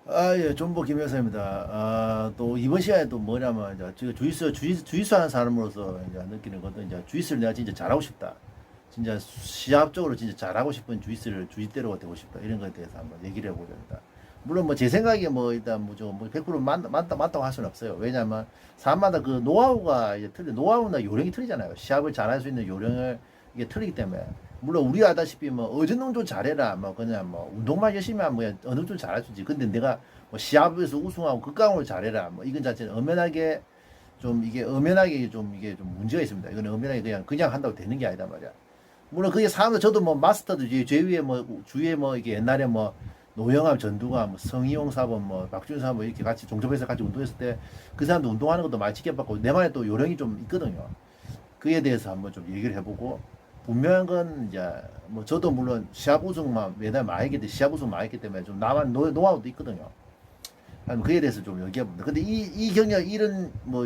예, 존버 김여사입니다. 또 이번 시간에 또 뭐냐면 이제 제가 주짓수 하는 사람으로서 이제 느끼는 것도 이제 주짓수를 내가 진짜 잘하고 싶다. 진짜 시합적으로 진짜 잘하고 싶은 주짓수를 주짓대로가 되고 싶다. 이런 것에 대해서 한번 얘기를 해보자 합니다. 물론 뭐 제 생각에 뭐 일단 뭐 100% 맞다고 할 수는 없어요. 왜냐하면 사람마다 그 노하우가 이제 노하우나 요령이 틀리잖아요. 시합을 잘할 수 있는 요령을 이게 틀리기 때문에. 물론 우리가 알다시피 뭐 어느 정도 잘해라 뭐 그냥 뭐 운동만 열심히 하면 뭐 어느 정도 잘할 수 있지. 근데 내가 뭐 시합에서 우승하고 극강으로 잘해라 뭐 이건 자체는 엄연하게 좀 이게 엄연하게 좀 이게 좀 문제가 있습니다. 이거는 엄연하게 그냥 한다고 되는 게 아니다 말이야. 물론 그게 사람들 저도 뭐 마스터도 제 위에 뭐 주위에 뭐 이게 옛날에 뭐 노영암 전두가 뭐 성희용 사범 뭐 박준 사범 이렇게 같이 종접해서 같이 운동했을 때 그 사람도 운동하는 것도 많이 지켜봤고 내만의 또 요령이 좀 있거든요. 그에 대해서 한번 좀 얘기를 해보고 분명한 건 이제 뭐 저도 물론 시합 우승만 매달 많이 했기 때문에 시합 우승 많이 했기 때문에 좀 나만 노하우도 있거든요. 그에 대해서 좀 얘기해봅니다. 근데 이 경력 이런 뭐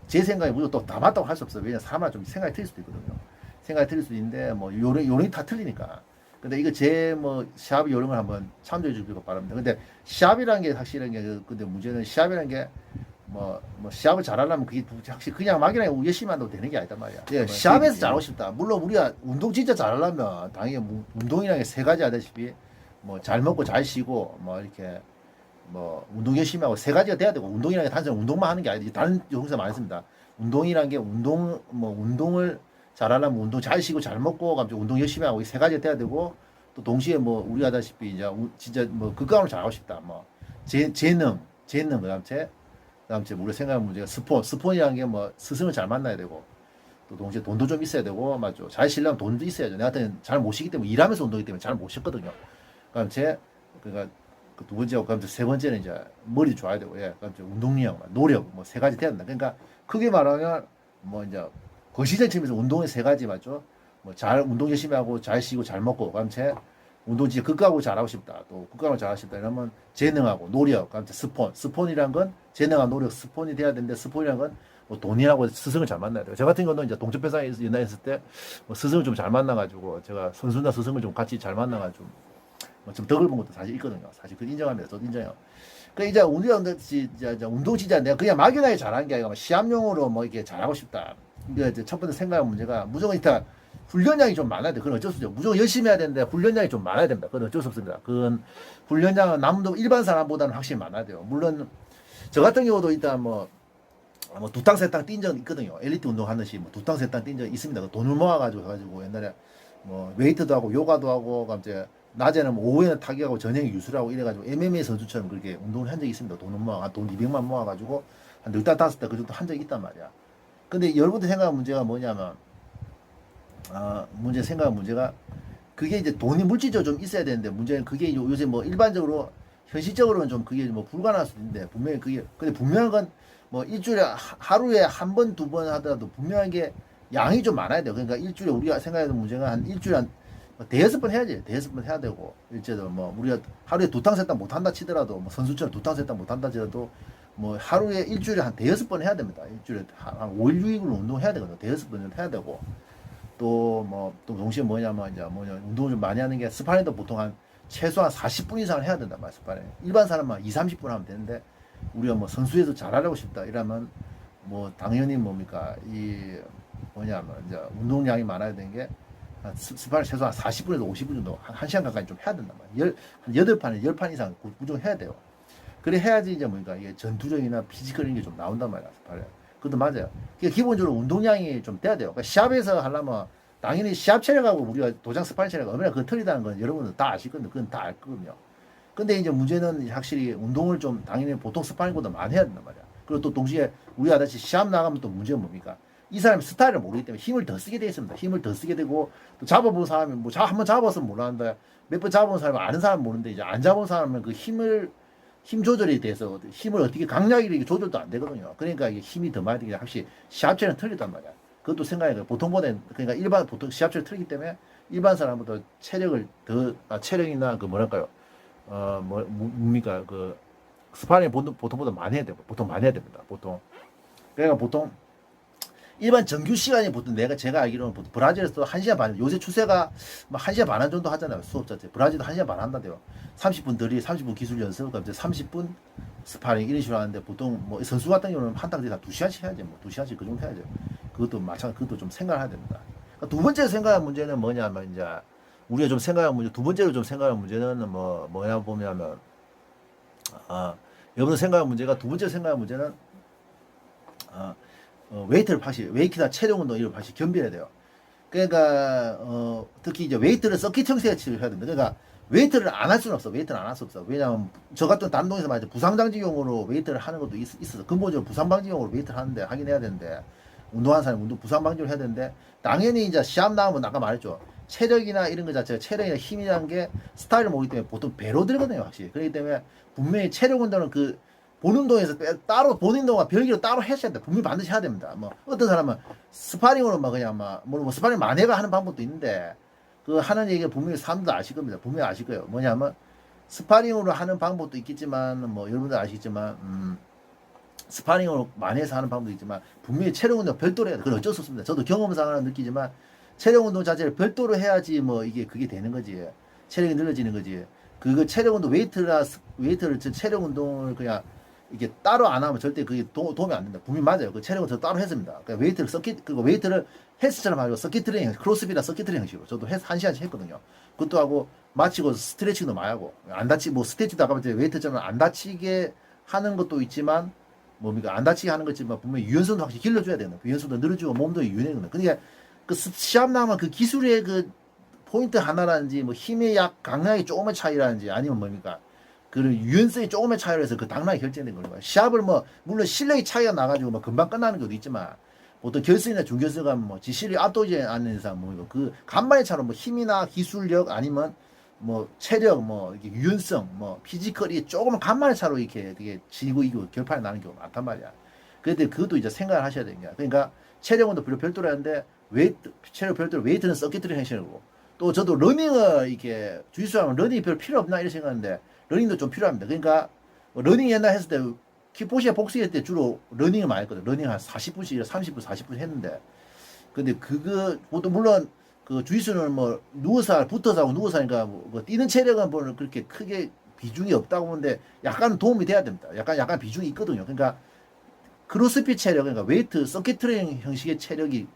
제 생각에 무조건 또 다 맞다고 할 수 없어요. 왜냐 사람마다 좀 생각이 틀릴 수도 있거든요. 생각이 틀릴 수도 있는데 뭐 요령이 다 틀리니까. 근데 이거 제 뭐 시합 요령을 한번 참조해 주시기 바랍니다. 근데 시합이라는 게 확실한 게 근데 문제는 시합이라는 게 뭐 시합을 잘하려면 그게 확실히 그냥 막연하게 열심히 한다고 되는 게 아니다 말이야. 예, 시합에서 잘하고 싶다. 물론 우리가 운동 진짜 잘하려면 당연히 운동이라는 게 세 가지 하다시피 뭐 잘 먹고 잘 쉬고 뭐 이렇게 뭐 운동 열심히 하고 세 가지가 돼야 되고 운동이라는 게 단순히 운동만 하는 게 아니지. 다른 용사 많습니다. 운동이라는 게 운동을 잘하려면 운동 잘 쉬고 잘 먹고 갑자기 운동 열심히 하고 이 세 가지가 돼야 되고 또 동시에 뭐 우리가 하다시피 이제 진짜 뭐 극강으로 잘하고 싶다. 뭐 재능 그다음 제 우리가 생각하는 문제가 스폰이라는 게 뭐 스승을 잘 만나야 되고 또 동시에 돈도 좀 있어야 되고 맞죠. 잘 쉬려면 돈도 있어야죠. 내가 같은 잘 못 쉬기 때문에 일하면서 운동하기 때문에 잘 못 쉬거든요. 그럼 그러니까 그 두 번째하고 그다음 세 번째는 이제 머리 좋아야 되고 예. 그다음 운동량, 노력 뭐 세 가지 돼야 된다. 그러니까 크게 말하면 뭐 이제 거시적 측면에서 운동의 세 가지 맞죠. 뭐 잘 운동 열심히 하고 잘 쉬고 잘 먹고 그다음 운동 진짜 극하고 잘하고 싶다. 또 극하고 잘하고 싶다. 이러면 재능하고 노력, 그다음 스폰이란 건 재능과 노력, 스폰이 돼야 되는데 스폰이란 건뭐 돈이라고 스승을 잘 만나야 돼요. 저 같은 경우는 이제 동접회사에 옛날에 있을 때뭐 스승을 좀 잘 만나가지고 제가 선수나 스승을 좀 같이 잘 만나가지고 뭐좀 덕을 본 것도 사실 있거든요. 사실 그 인정합니다. 저도 인정해요. 그 이제 우리가 이제 운동 진짜 내가 그냥 막연하게 잘하는 게 아니라 시합용으로 뭐 이렇게 잘하고 싶다. 이게 이제 첫 번째 생각한 문제가 무조건 일단 훈련량이 좀 많아야 돼. 그건 어쩔 수 없죠. 무조건 열심히 해야 되는데 훈련량이 좀 많아야 됩니다. 그건 어쩔 수 없습니다. 그건 훈련량은 남도 일반 사람보다는 확실히 많아야 돼요. 물론 저 같은 경우도 일단 뭐 두탕 세탕 뛴 적 있거든요. 엘리트 운동하듯이 뭐 두탕 세탕 뛴 적 있습니다. 그 돈을 모아가지고 해가지고 옛날에 뭐 웨이트도 하고 요가도 하고 이제 낮에는 뭐 오후에는 타격하고 저녁에 유술하고 이래가지고 MMA 선수처럼 그렇게 운동을 한 적이 있습니다. 돈을 모아 돈 200만 모아가지고 한 4달 5달 그 정도 한 적이 있단 말이야. 근데 여러분들 생각한 문제가 뭐냐면 생각한 문제가 그게 이제 돈이 물질적으로 좀 있어야 되는데 문제는 그게 요새 뭐 일반적으로 현실적으로는 좀 그게 뭐 불가능할 수도 있는데 분명히 그게 근데 분명한 건 뭐 일주일에 하루에 한 번, 두 번 하더라도 분명한 게 양이 좀 많아야 돼요. 그러니까 일주일에 우리가 생각하는 문제가 한 일주일에 한 대여섯 번 해야지. 대여섯 번 해야 되고 일제도 뭐 우리가 하루에 두탕 세탕 못 한다 치더라도 뭐 선수처럼 두탕 세탕 못 한다 치더라도 뭐 하루에 일주일에 한 대여섯 번 해야 됩니다. 일주일에 한 5일 6일로 운동해야 되거든요. 대여섯 번은 해야 되고 또 동시에 운동을 좀 많이 하는 게 스파링도 보통 한 최소한 40분 이상을 해야 된단 말이야. 스파링. 일반 사람만 2, 30분 하면 되는데 우리가 뭐 선수에서 잘하려고 싶다 이러면 뭐 당연히 이제 운동량이 많아야 되는 게 스파링 최소한 40분에서 50분 정도 한 1시간 가까이 좀 해야 된단 말이야. 한 8판에 10판 이상 무조건 해야 돼요. 그래 해야지 이제 이게 전투력이나 피지컬인 게 좀 나온단 말이야. 스파링. 그것도 맞아요. 그러니까 기본적으로 운동량이 좀 돼야 돼요. 그러니까 시합에서 하려면 당연히 시합 체력하고 우리가 도장 스파링 체력이 얼마나 그 틀리다는 건 여러분들 다 아실 건데 그건 다 알 거거든요. 근데 이제 문제는 확실히 운동을 좀 당연히 보통 스파링보다 많이 해야 된단 말이야. 그리고 또 동시에 우리가 다시 시합 나가면 또 문제는 뭡니까? 이 사람이 스타일을 모르기 때문에 힘을 더 쓰게 돼 있습니다. 힘을 더 쓰게 되고 또 잡아본 사람이 한번 잡았으면 몰랐는데 몇 번 잡아본 사람은 아는 사람은 모르는데 이제 안 잡아본 사람은 그 힘 조절에 대해서 힘을 어떻게 강약이 조절도 안 되거든요. 그러니까 이게 힘이 더 많이 되게 확실히 시합체는 틀리단 말이야. 그것도 생각해. 보통보다 그러니까 보통 시합체를 틀리기 때문에 일반 사람보다 체력이나 그 뭐랄까요? 뭡니까 그 스파링 보통보다 많이 해야 되고 보통 많이 해야 됩니다. 보통 그러니까 보통 일반 정규 시간이 보통 제가 알기로는 보통 브라질에서 1시간 반, 요새 추세가 막 1시간 반 정도 하잖아요. 수업 자체. 브라질도 1시간 반 한다대요. 30분 들이 30분 기술 연습, 그럼 이제 30분 스파링 이런 식으로 하는데 보통 뭐 선수 같은 경우는 한 달에 다 2시간씩 해야죠. 뭐 2시간씩 그 정도 해야죠. 그것도 마찬가지, 그것도 좀 생각을 해야 됩니다. 그러니까 두 번째 생각할 문제는 뭐냐면 이제 우리가 좀 생각할 문제, 두 번째로 좀 생각할 문제는 뭐냐 보면은 여러분 생각할 문제가 두 번째 생각할 문제는 웨이트를 확실히 웨이트나 체력 운동 이런 확실히 겸비해야 돼요. 그러니까 특히 이제 웨이트를 서킷 형식의 치료를 해야 됩니다. 그러니까 웨이트를 안 할 수는 없어. 웨이트를 안 할 수 없어. 왜냐하면 저 같은 단동에서 말이죠. 부상방지용으로 웨이트를 하는 것도 있어서 근본적으로 부상방지용으로 웨이트를 하는데 하긴 해야 되는데 운동하는 사람이 부상방지를 해야 되는데 당연히 이제 시합 나오면 아까 말했죠. 체력이나 이런 것 자체가 체력이나 힘이라는 게 스타일을 모기 때문에 보통 배로 들거든요. 확실히. 그렇기 때문에 분명히 체력 운동은 그 보는 운동에서 따로 보는 운동과 별개로 따로 하셔야 돼. 분명히 반드시 해야 됩니다. 뭐 어떤 사람은 스파링으로 막 그냥 뭐 스파링 만회가 하는 방법도 있는데 그 하는 얘기가 분명히 사람들도 아실 겁니다. 분명히 아실 거예요. 뭐냐면 스파링으로 하는 방법도 있겠지만 뭐 여러분들 아시겠지만 스파링으로 만회해서 하는 방법도 있지만 분명히 체력 운동 별도로 해야 돼. 그건 어쩔 수 없습니다. 저도 경험상으로 느끼지만 체력 운동 자체를 별도로 해야지 뭐 이게 그게 되는 거지. 체력이 늘어지는 거지. 그거 체력 운동 웨이트를 체력 운동을 그냥 이게 따로 안 하면 절대 그게 도움이 안 된다. 분명히 맞아요. 그 체력은 저 따로 했습니다. 그러니까 그리고 웨이트를 헬스처럼 하고 서킷 트레이닝, 크로스핏이나 서킷 트레이닝 식으로 저도 1시간씩 했거든요. 그것도 하고 마치고 스트레칭도 많이 하고 뭐 스트레칭도 아까 말했 웨이트처럼 안 다치게 하는 것도 있지만 뭡니까 안 다치게 하는 거지만 분명히 유연성도 확실히 길러줘야 되는. 유연성도 늘어주고 몸도 유연해거든요. 그러니까 그 시합 나면 그 기술의 그 포인트 하나라든지 뭐 힘의 강약이 조금의 차이라든지 아니면 뭡니까 그 유연성이 조금의 차이로 해서 그 당락이 결정된 거예요. 시합을 뭐 물론 실력이 차이가 나가지고 뭐 금방 끝나는 것도 있지만 보통 결승이나 준결승 가면 뭐 지실이 압도지 않는 이상 그 간만의 차로 뭐 힘이나 기술력 아니면 뭐 체력 뭐 이게 유연성 뭐 피지컬이 조금은 간만의 차로 이렇게 되게 지고 이기고 결판이 나는 경우가 많단 말이야. 그런데 그것도 이제 생각을 하셔야 되는 거야. 그러니까 체력은 별도로 하는데 체력 별도로 웨이트는 서킷트를 하시고 또 저도 러닝을 이렇게 주짓수 하면 러닝이 별 필요 없나 이렇게 생각하는데 러닝도 좀 필요합니다. 그러니까 러닝 옛날 했을 때 킥복싱 복싱할 때 주로 러닝을 많이 했거든. 러닝 한 40분씩 30분 40분 했는데 근데 그거 보통 물론 그 주짓수는 뭐 누워서 붙어서 하고 누워서 하니까 뭐 뛰는 체력은 뭐 그렇게 크게 비중이 없다고 보는데 약간 도움이 돼야 됩니다. 약간 비중이 있거든요. 그러니까 크로스핏 체력 그러니까 웨이트 서킷 트레이닝 형식의 체력이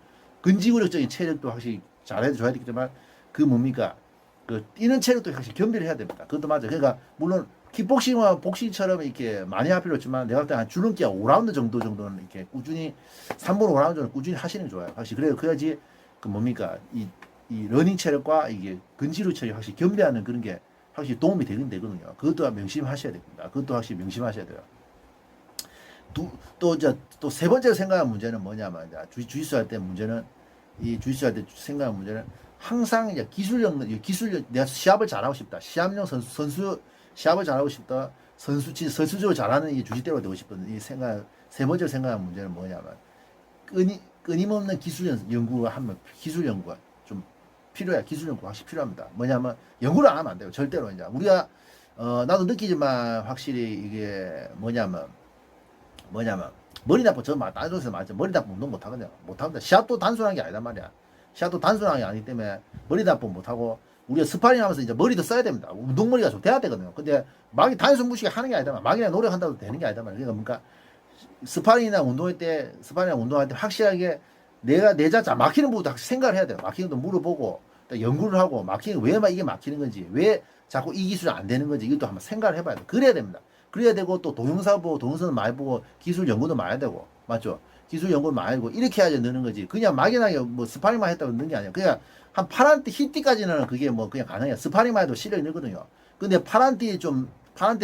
근지구력적인 체력도 확실히 잘해줘야 되겠지만 그 뭡니까 그 뛰는 체력도 확실히 겸비를 해야 됩니다. 그것도 맞아요. 그러니까 물론 킥복싱과 복싱처럼 이렇게 많이 할 필요 없지만 내가 볼 때 한 줄넘기 5라운드 정도는 이렇게 꾸준히 3분 5라운드 정도 꾸준히 하시는 게 좋아요. 확실히 그래야지 그 뭡니까 이 러닝 체력과 이게 근지구 체력 확실히 겸비하는 그런 게 확실히 도움이 되거든요. 그것도 명심하셔야 됩니다. 그것도 확실히 명심하셔야 돼요. 또 세 번째로 생각하는 문제는 뭐냐면 주짓수 할 때 문제는 이 주짓수 할 때 생각하는 문제는 항상 이제 기술력 내가 시합을 잘하고 싶다. 시합용 선수 시합을 잘하고 싶다. 선수적으로 잘하는 이 주짓대로 되고 싶은 이 생각 세 번째로 생각하는 문제는 뭐냐면 끊임없는 기술 연구가 하면 기술 연구가 좀 필요해. 기술 연구가 확실히 필요합니다. 뭐냐면 연구를 안 하면 안 돼요. 절대로 이제 우리가 나도 느끼지만 확실히 이게 뭐냐면 머리 나쁜 다른 데서 말이죠. 머리 나쁜 운동 못 하거든요. 못 합니다. 시합도 단순한 게 아니단 말이야. 시합도 단순한 게 아니기 때문에 머리 나쁜 못 하고 우리가 스파링 하면서 이제 머리도 써야 됩니다. 운동머리가 좀 돼야 되거든요. 근데 막이 단순 무식하게 하는 게 아니다. 막이나 노력한다고 되는 게 아니다 말이야. 그러니까 스파링이나 운동할 때 확실하게 내 자자 막히는 부분도 생각을 해야 돼요. 막히는 것도 물어보고 연구를 하고 막히는 왜 이게 막히는 건지 왜 자꾸 이 기술이 안 되는 건지 이것도 한번 생각을 해봐야 돼요. 그래야 됩니다. 그래야 되고 또 동영상을 많이 보고 기술 연구도 많이 되고 맞죠? 기술 연구를 많이 하고 이렇게 해야지 느는 거지. 그냥 막연하게 뭐 스파링만 했다고 느는 게 아니야. 그냥 한 파란띠 흰띠까지는 그게 뭐 그냥 가능해요. 스파링만 해도 실력이 늘거든요. 근데 파란띠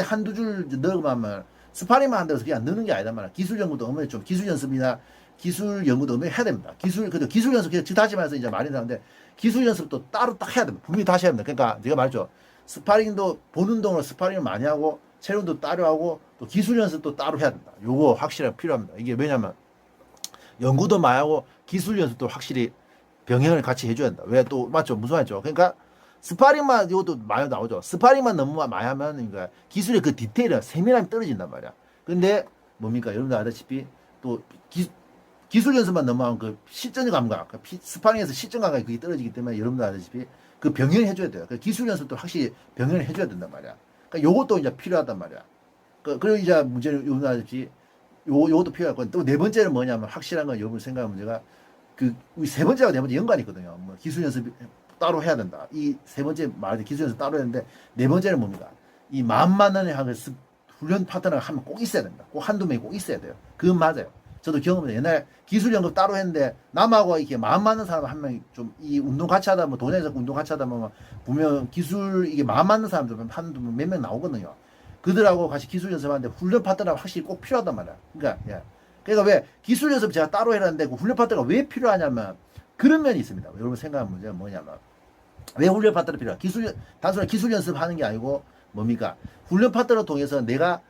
한두 줄 넣으면 스파링만 한다고 해서 그냥 느는 게 아니단 말이야. 기술 연구도 어머니 좀 기술 연습이나 기술 연구도 어머니 해야 됩니다. 기술 연습 그냥 다시 말해서 이제 말이 나는데 기술 연습도 따로 딱 해야 됩니다. 분명히 다시 해야 됩니다. 그러니까 제가 말했죠. 스파링도 보는 운동으로 스파링을 많이 하고 체력도 따로 하고 또 기술 연습도 따로 해야 된다. 요거 확실하게 필요합니다. 이게 왜냐면 연구도 많이 하고 기술 연습도 확실히 병행을 같이 해줘야 된다. 왜 또 맞죠? 무슨 말이죠? 그러니까 스파링만 이것도 많이 나오죠. 스파링만 너무 많이 하면 그러니까 기술의 그 디테일은 세밀함이 떨어진단 말이야. 근데 뭡니까? 여러분들 알다시피 또 기술 연습만 너무 하면 그 실전 감각, 스파링에서 실전 감각이 그게 떨어지기 때문에 여러분들 아시다시피 그 병행을 해줘야 돼요. 그 기술 연습도 확실히 병행을 해줘야 된단 말이야. 그러니까 요것도 이제 필요하단 말이야. 그리고 이제 문제는 여러분들 아시다시피 요것도 필요하고 또 네 번째는 뭐냐면 확실한 건 여러분 생각하는 문제가 그 우리 세 번째가 네 번째 연관이 있거든요. 뭐 기술 연습 따로 해야 된다. 이 세 번째 말이 기술 연습 따로 해야 되는데 네 번째는 뭡니까? 이 마음 맞는 하는 훈련 파트너가 하면 꼭 있어야 된다. 꼭 한두 명이 꼭 있어야 돼요. 그건 맞아요. 저도 경험을 옛날에 기술 연습 따로 했는데 남하고 이렇게 마음 맞는 사람 한 명이 좀 이 운동 같이 하다 보면 도내에서 운동 같이 하다 보면 보면 기술 이게 마음 맞는 사람들 한두 몇 명 나오거든요. 그들하고 같이 기술 연습하는데 훈련 파트너가 확실히 꼭 필요하단 말이야. 그러니까 예. 그러니까 왜 기술 연습 제가 따로 해라는데 그 훈련 파트너가 왜 필요하냐면 그런 면이 있습니다. 여러분 생각하는 문제가 뭐냐면 왜 훈련 파트너 필요하? 단순히 기술 연습하는 게 아니고 뭡니까? 훈련 파트너 통해서 내가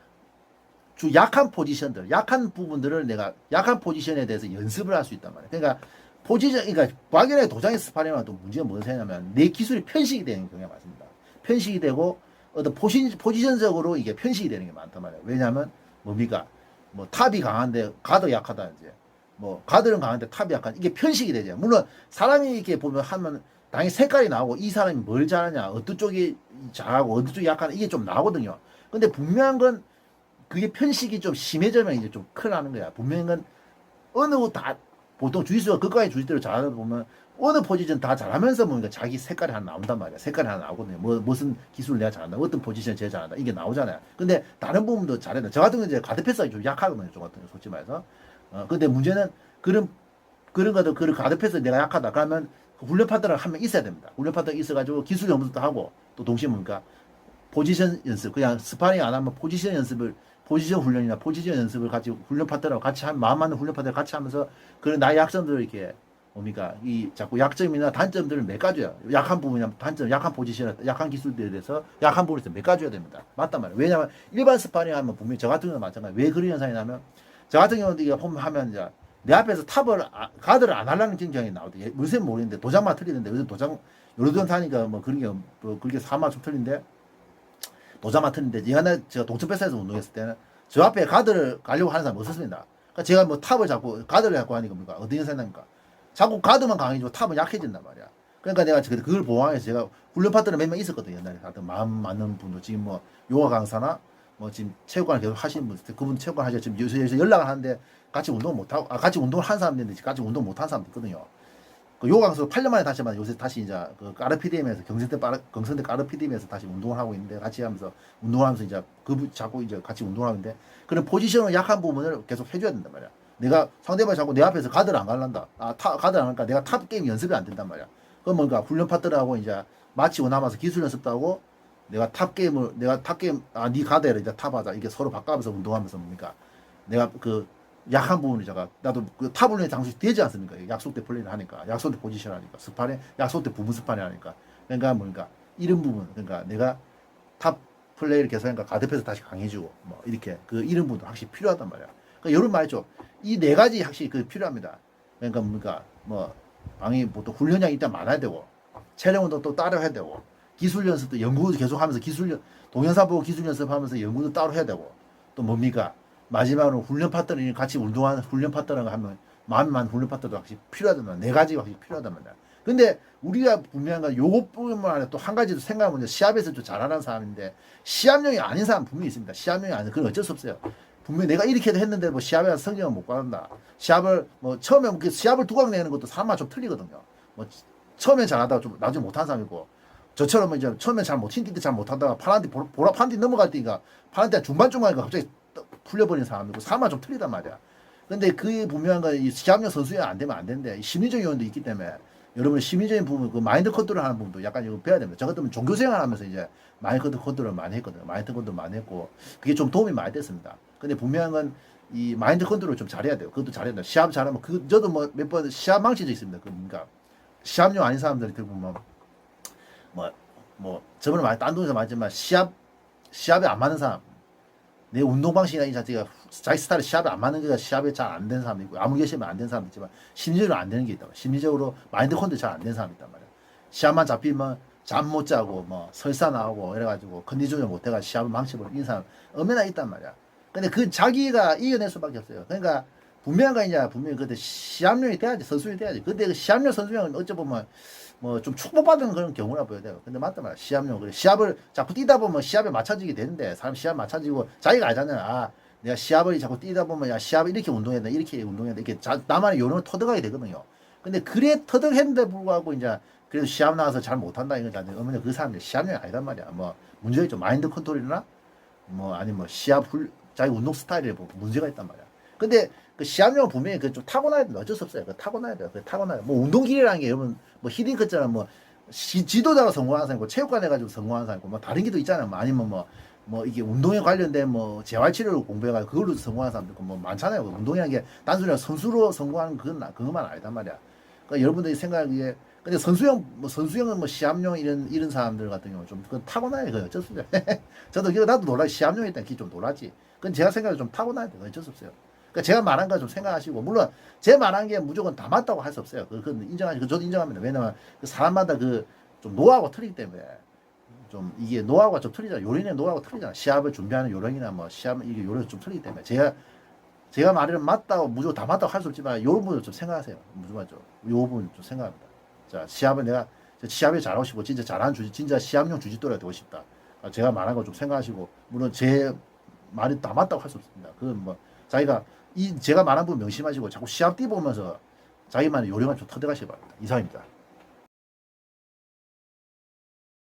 주 약한 포지션들, 약한 부분들을 내가 약한 포지션에 대해서 연습을 할 수 있단 말이야. 그러니까 그러니까 막연하게 도장에 스파링하면 또 문제가 뭐냐면 내 기술이 편식이 되는 경우가 많습니다. 편식이 되고 어떤 포지션적으로 이게 편식이 되는 게 많단 말이야. 왜냐하면 뭡니까? 뭐 탑이 강한데 가드 약하다든지, 뭐 가드는 강한데 탑이 약한 이게 편식이 되죠. 물론 사람이 이렇게 보면 하면 당연히 색깔이 나오고 이 사람이 뭘 잘하냐, 어떤 쪽이 잘하고 어떤 쪽이 약하냐 이게 좀 나오거든요. 근데 분명한 건 그게 편식이 좀 심해지면 이제 좀 큰일 나는 거야. 분명한 건 어느 다 보통 주짓수가 끝까지 주짓대로 잘하다 보면 어느 포지션 다 잘하면서 뭔가 자기 색깔이 하나 나온단 말이야. 색깔이 하나 나오거든요. 무슨 기술을 내가 잘한다. 어떤 포지션 제일 잘한다. 이게 나오잖아요. 근데 다른 부분도 잘한다. 저 같은 경우는 이제 가드 패스가 좀 약하거든요. 저 같은 경우 솔직히 말해서. 근데 문제는 그런 것도 그런 가드 패스 내가 약하다. 그러면 훈련 파트너가 한 명 있어야 됩니다. 훈련 파트너가 있어가지고 기술 연습도 하고 또 동시에 뭡니까? 포지션 연습. 그냥 스파링 안 하면 포지션 연습을 포지션 훈련이나 포지션 연습을 같이 훈련 파트너랑 같이 한 마음 맞는 훈련 파트너 같이 하면서 그런 나의 약점들을 이렇게 뭡니까 이 자꾸 약점이나 단점들을 메꿔줘요. 약한 부분이나 단점, 약한 포지션, 약한 기술들에 대해서 약한 부분에서 메꿔줘야 됩니다. 맞단 말이에요. 왜냐하면 일반 스파링 하면 분명히 저 같은 경우는 마찬가지. 왜 그런 현상이 나면 저 같은 경우는 이거 하면 이제 내 앞에서 가드를 안 하려는 경향이 나오거든요. 요새 모르겠는데 도장만 틀리는데 요새 도장 여러 돈 타니까 뭐 그런 게뭐 그렇게 사마 좀 틀린데. 도장 틀린데 옛날에 제가 동천패스에서 운동했을 때는 저 앞에 가드를 가려고 하는 사람 없었습니다. 그러니까 제가 뭐 탑을 잡고 가드를 잡고 하니까 뭡니까? 어떤 현상입니까? 자꾸 가드만 강해지고 탑은 약해진단 말이야. 그러니까 내가 그걸 보완해서 제가 훈련 파트너 몇 명 있었거든요. 옛날에 다들 마음 맞는 분도 지금 뭐 요가 강사나 뭐 지금 체육관을 계속 하시는 분, 그분 체육관 하셔 지금 요새 연락을 하는데 같이 운동 못 하고 같이 운동을 한 사람들인데 같이 운동 못 한 사람도 있거든요. 그 요가 강사 8년 만에 다시 요새 다시 이제 그 까르피디엠에서 경선대 까르피디엠에서 다시 운동을 하고 있는데 같이 하면서 운동을 하면서 이제 자꾸 이제 같이 운동을 하는데 그런 포지션을 약한 부분을 계속 해줘야 된단 말이야. 내가 상대방이 자꾸 내 앞에서 가드를 안 갈란다. 가드를 안 갈까 내가 탑 게임 연습이 안 된단 말이야. 그럼 뭔가 훈련 파트너하고 이제 마치고 남아서 기술 연습도 하고 내가 탑 게임 네 가드 해라 이제 탑 하자 이게 서로 바꿔가면서 운동하면서 뭡니까 내가 그 약한 부분이 나도 그 타블론의 장수 되지 않습니까? 약속 때 플레이를 하니까, 약속 때 포지션 하니까, 약속 때 부분 스판을 하니까. 그러니까 뭔가 이런 부분, 그러니까 내가 탑 플레이를 계속 하니까 가드패스 다시 강해지고, 뭐 이렇게 그 이런 부분도 확실히 필요하단 말이야. 그러니까 이런 말이죠. 이 네 가지 확실히 그 필요합니다. 그러니까 뭔가 뭐 방이 보통 훈련량이 일단 많아야 되고, 체력 운동 또 따로 해야 되고, 기술 연습도 연구도 계속 하면서 동영상 보고 기술 연습하면서 연구도 따로 해야 되고, 또 뭡니까? 마지막으로 훈련 파트너랑 같이 운동하는 훈련 파트너가 하면 마음만 훈련 파트너도 확실히 필요하단 말이야. 네 가지가 확실히 필요하단 말이야. 근데 우리가 분명한 건 요것뿐만 아니라 또 한 가지도 생각해보면 시합에서 좀 잘하는 사람인데 시합용이 아닌 사람 분명히 있습니다. 시합용이 아닌 그건 어쩔 수 없어요. 분명히 내가 이렇게도 했는데 뭐 시합에 가서 성적을 못 받는다. 시합을 뭐 처음에 그 시합을 두각 내는 것도 사람마다 좀 틀리거든요. 뭐 처음에 잘하다가 좀 나중에 못한 사람이고 저처럼 이제 처음에 흰띠 잘 못하다가 파란띠 넘어갈 때니까 파란띠 중반중간이니까 갑자기 풀려버린 사람이고 사람마다 좀 틀리단 말이야. 근데 그 분명한 건 이 시합용 선수에 안 되면 안 되는데 심리적 요인도 있기 때문에 여러분 심리적인 부분 그 마인드 컨트롤 하는 부분도 약간 이거 배워야 됩니다. 저 같으면 종교생활 하면서 이제 마인드 컨트롤을 많이 했거든요. 마인드 컨트롤 많이 했고 그게 좀 도움이 많이 됐습니다. 근데 분명한 건 이 마인드 컨트롤을 좀 잘해야 돼요. 그것도 잘해야 돼요. 시합 잘하면 저도 뭐 몇 번 시합 망치져 있습니다. 그 뭔가 시합용 아닌 사람들이 대부분 저번에 많이 딴 동에서 말했지만 시합에 안 맞는 사람 내 운동 방식이나 이 자체가 자기 스타일에 시합에 안 맞는 게가 시합에 잘 안 되는 사람도 있고 아무리 열심히 안 되는 사람도 있지만 심리적으로 안 되는 게 있다. 심리적으로 마인드 컨트롤 잘 안 되는 사람이 있단 말이야. 시합만 잡히면 잠 못 자고 뭐 설사 나오고 이래가지고 컨디션을 못 해가지고 시합을 망쳐버리는 사람 얼마나 있단 말이야. 근데 그 자기가 이겨낼 수밖에 없어요. 그러니까 분명한 거 이제 분명히 그때 시합용이 돼야지 선수용이 돼야지. 근데 그 시합용 선수용은 어찌 보면 뭐 좀 축복받은 그런 경우라 보여요. 근데 맞단 말이야. 시합용 그래 시합을 자꾸 뛰다 보면 시합에 맞춰지게 되는데 사람 시합 맞춰지고 자기가 알잖아요. 아 내가 시합을 자꾸 뛰다 보면 야 시합 이렇게 운동해야 돼 이렇게 운동해야 돼 이렇게 나만의 요령을 터득하게 되거든요. 근데 그래 터득했는데 불구하고 이제 그래도 시합 나가서 잘 못한다 이거잖아요. 어머니 그 사람들 시합용이 아니단 말이야. 뭐 문제가 있죠. 마인드 컨트롤이나 뭐 아니면 뭐 시합 자기 운동 스타일에 뭐 문제가 있단 말이야. 근데 그 시합용은 분명히 그 좀 타고나야 돼. 어쩔 수 없어요. 그 타고나야 돼요. 그 타고나야 돼. 뭐 운동기이라는 게 여러분 뭐 히딩크처럼 뭐 지도자로 성공하는 사람 있고 체육관 해가지고 성공하는 사람 있고 뭐 다른 게도 있잖아요. 뭐 아니면 뭐 이게 운동에 관련된 뭐 재활치료를 공부해가지고 그걸로 성공하는 사람도 있고 뭐 많잖아요. 그 운동이라는 게 단순히 선수로 성공하는 그것만 아니단 말이야. 그러니까 여러분들이 생각하기에 근데 선수형은 뭐 시합용 이런 사람들 같은 경우 좀 그건 타고나야 돼. 어쩔 수 없어요. 저도 나도 놀라 시합용에 일단 좀 놀라지. 그건 제가 생각해 좀 타고나야 돼. 어쩔 수 없어요. 그러니까 제가 말한 거 좀 생각하시고 물론 제 말한 게 무조건 다 맞다고 할 수 없어요. 그건 인정하지. 저도 인정합니다. 왜냐면 그 사람마다 그 좀 노하우가 틀리기 때문에 좀 이게 노하우가 좀 틀리잖아. 요령의 노하우가 틀리잖아. 시합을 준비하는 요령이나 뭐 시합 이게 요령이 좀 틀리기 때문에 제가 말하는 맞다고 무조건 다 맞다고 할 수 없지만 요 부분 좀 생각하세요. 무슨 말이죠? 요 부분 좀 생각합니다. 자 시합을 내가 시합에 잘하고 싶고 진짜 잘하는 진짜 시합용 주짓도가 되고 싶다. 제가 말한 거 좀 생각하시고 물론 제 말이 다 맞다고 할 수 없습니다. 그건 뭐 자기가 제가 말한 부분 명심하시고 자꾸 시합 뛰 보면서 자기만의 요령을 좀 터득하시기 바랍니다. 이상입니다.